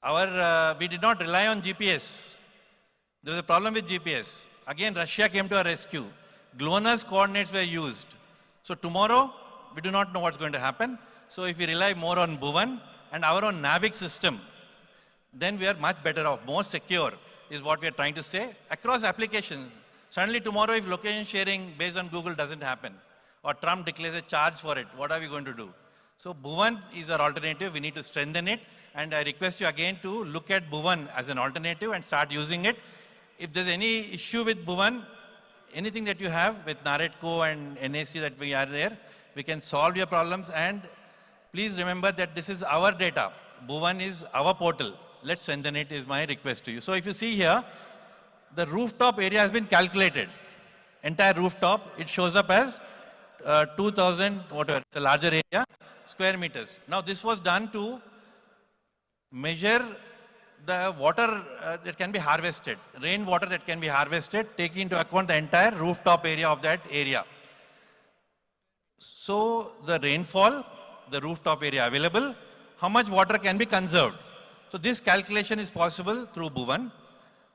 We did not rely on GPS. There was a problem with GPS. Again, Russia came to our rescue. GLONASS coordinates were used. So tomorrow, we do not know what's going to happen. So if we rely more on Bhuvan and our own NAVIC system, then we are much better off, more secure is what we are trying to say across applications. Suddenly tomorrow, if location sharing based on Google doesn't happen, or Trump declares a charge for it, what are we going to do? So Bhuvan is our alternative. We need to strengthen it. And I request you again to look at Bhuvan as an alternative and start using it. If there's any issue with Bhuvan, anything that you have with Naredco and NAC that we are there, we can solve your problems. And please remember that this is our data. Bhuvan is our portal. Let's strengthen it is my request to you. So if you see here, the rooftop area has been calculated. Entire rooftop, it shows up as 2,000, whatever, it's a larger area, square meters. Now this was done to measure the water that can be harvested, rainwater that can be harvested, taking into account the entire rooftop area of that area. So the rainfall, the rooftop area available, how much water can be conserved. So this calculation is possible through Bhuvan.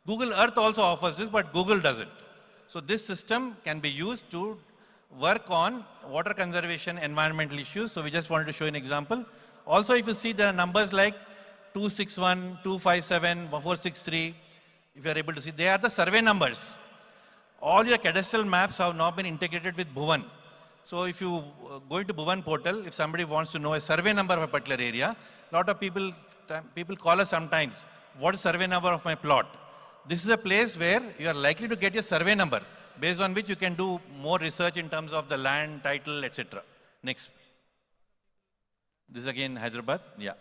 Google Earth also offers this, but Google doesn't. So this system can be used to work on water conservation, environmental issues. So we just wanted to show you an example. Also, if you see, there are numbers like 261, 257, 463, if you are able to see, they are the survey numbers. All your cadastral maps have now been integrated with Bhuvan. So if you go into Bhuvan portal, if somebody wants to know a survey number of a particular area, a lot of people call us sometimes, what is survey number of my plot? This is a place where you are likely to get your survey number, based on which you can do more research in terms of the land, title, etc. Next. This is again Hyderabad, yeah.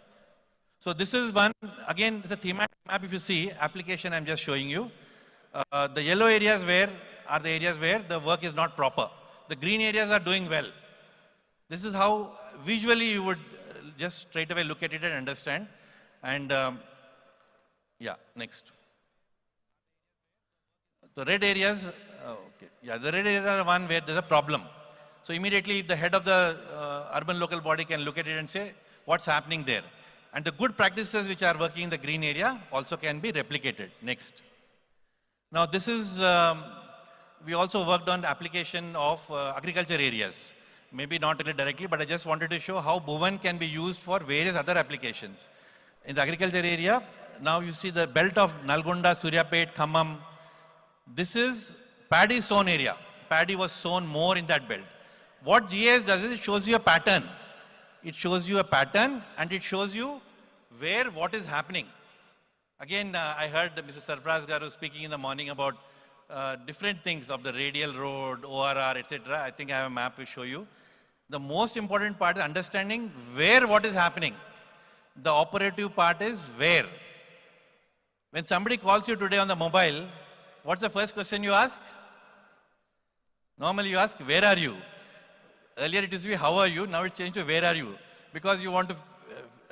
So this is one, again, it's a thematic map. If you see, application I'm just showing you. The yellow areas are the areas where the work is not proper. The green areas are doing well. This is how visually you would just straight away look at it and understand. And yeah, next. The red areas, okay. Yeah, the red areas are the one where there's a problem. So immediately the head of the urban local body can look at it and say, what's happening there? And the good practices which are working in the green area also can be replicated. Next. Now this is, we also worked on the application of agriculture areas. Maybe not really directly, but I just wanted to show how Bhuvan can be used for various other applications. In the agriculture area, now you see the belt of Nalgonda, Suryapet, Khammam. This is paddy sown area. Paddy was sown more in that belt. What GIS does is it shows you a pattern. It shows you a pattern and it shows you where what is happening. Again, I heard Mr. Sarfraz Garu speaking in the morning about different things of the radial road, ORR, etc. I think I have a map to show you. The most important part is understanding where what is happening. The operative part is where. When somebody calls you today on the mobile, what's the first question you ask? Normally you ask, where are you? Earlier it used to be, how are you? Now it's changed to, where are you? Because you want to,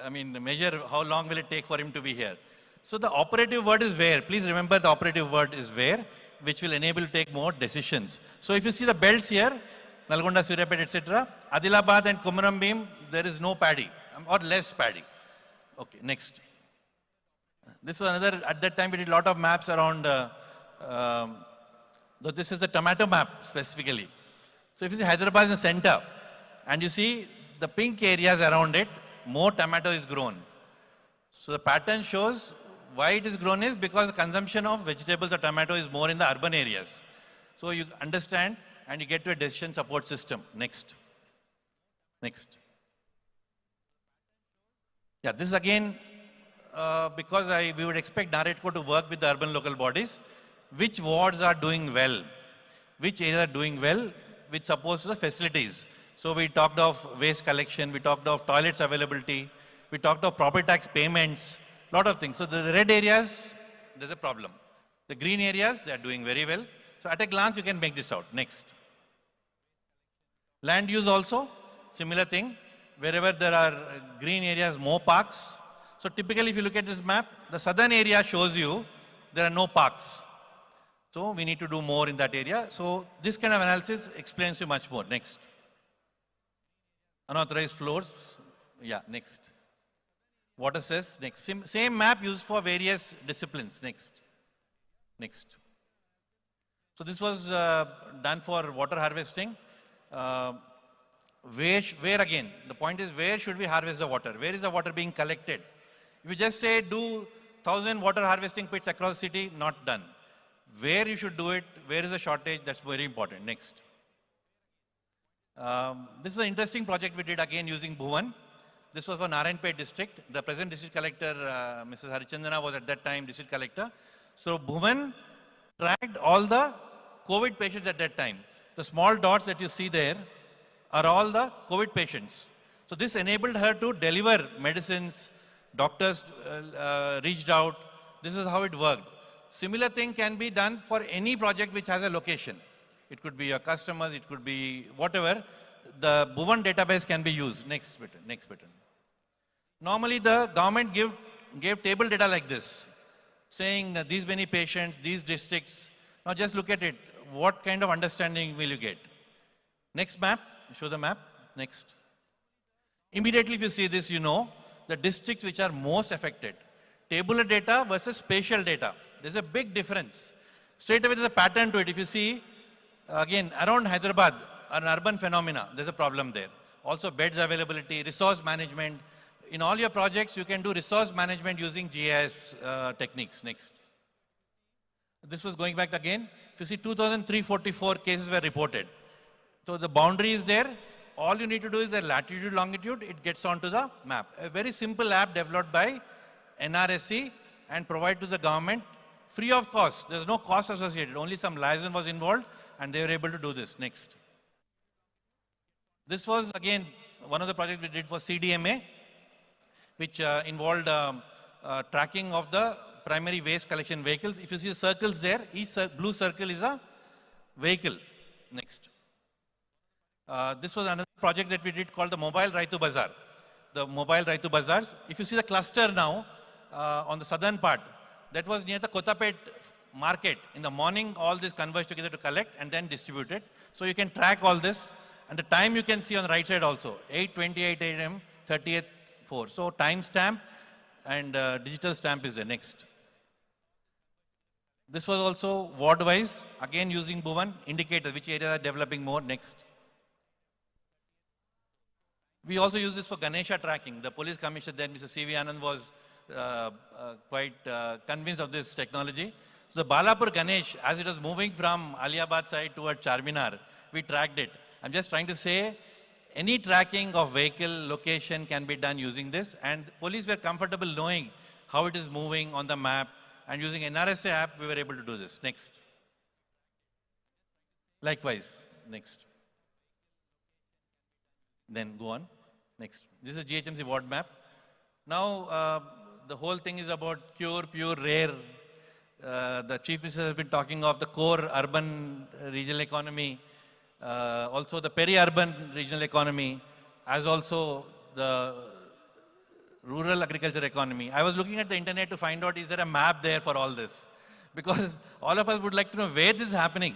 measure how long will it take for him to be here. So the operative word is where. Please remember the operative word is where, which will enable to take more decisions. So if you see the belts here, Nalgonda, Suryapet, etc., Adilabad and Kumaram Bhim, there is no paddy or less paddy. Okay, next. This was another, at that time we did a lot of maps around, this is the tomato map specifically. So if you see Hyderabad in the center, and you see the pink areas around it, more tomato is grown. So the pattern shows why it is grown is because the consumption of vegetables or tomato is more in the urban areas. So you understand and you get to a decision support system. Next. Next. Yeah, this is again, because we would expect Naredco to work with the urban local bodies, which wards are doing well, which areas are doing well, which supports the facilities. So we talked of waste collection, we talked of toilets availability, we talked of property tax payments, lot of things. So the red areas, there's a problem. The green areas, they're doing very well. So at a glance, you can make this out. Next. Land use also, similar thing. Wherever there are green areas, more parks. So typically, if you look at this map, the southern area shows you there are no parks. So we need to do more in that area. So this kind of analysis explains you much more. Next. Unauthorized floors. Yeah, next. Water cess, next. Same map used for various disciplines, next. Next. So this was done for water harvesting. Where again, the point is where should we harvest the water? Where is the water being collected? If you just say do 1,000 water harvesting pits across the city, not done. Where you should do it, where is the shortage, that's very important. Next. This is an interesting project we did again using Bhuvan. This was for Narayanpet district. The present district collector, Mrs. Harichandana, was at that time district collector. So Bhuvan tracked all the COVID patients at that time. The small dots that you see there are all the COVID patients. So this enabled her to deliver medicines. Doctors reached out. This is how it worked. Similar thing can be done for any project which has a location. It could be your customers, it could be whatever. The Bhuvan database can be used. Next button, next button. Normally the government gave table data like this, saying these many patients, these districts. Now just look at it. What kind of understanding will you get? Next map, show the map, next. Immediately if you see this, you know the districts which are most affected. Tabular data versus spatial data. There's a big difference. Straight away there's a pattern to it. If you see, again, around Hyderabad, an urban phenomena, there's a problem there. Also beds availability, resource management. In all your projects, you can do resource management using GIS techniques. Next. This was going back again. If you see 2,344 cases were reported. So the boundary is there. All you need to do is the latitude, longitude, it gets onto the map. A very simple app developed by NRSC and provided to the government free of cost. There's no cost associated. Only some license was involved and they were able to do this. Next. This was again one of the projects we did for CDMA, which involved tracking of the primary waste collection vehicles. If you see the circles there, each blue circle is a vehicle. Next. This was another project that we did called the Mobile Raitu Bazaar. The Mobile Raitu Bazaars. If you see the cluster now on the southern part, that was near the Kotapet market. In the morning, all this converged together to collect and then distribute it. So you can track all this. And the time you can see on the right side also, 8:28 a.m., 30th 4. So time stamp and digital stamp is the next. This was also ward-wise, again using Bhuvan, indicators, which areas are developing more. Next. We also use this for Ganesha tracking. The police commissioner then, Mr. C.V. Anand, was quite convinced of this technology. So the Balapur Ganesh, as it was moving from Aliabad side toward Charminar, we tracked it. I'm just trying to say, any tracking of vehicle location can be done using this, and police were comfortable knowing how it is moving on the map, and using NRSA app, we were able to do this. Next. Likewise, next. Then go on. Next. This is GHMC ward map. Now, the whole thing is about cure, pure, rare. The Chief Minister has been talking of the core urban regional economy, also the peri-urban regional economy, as also the rural agriculture economy. I was looking at the internet to find out, is there a map there for all this? Because all of us would like to know where this is happening.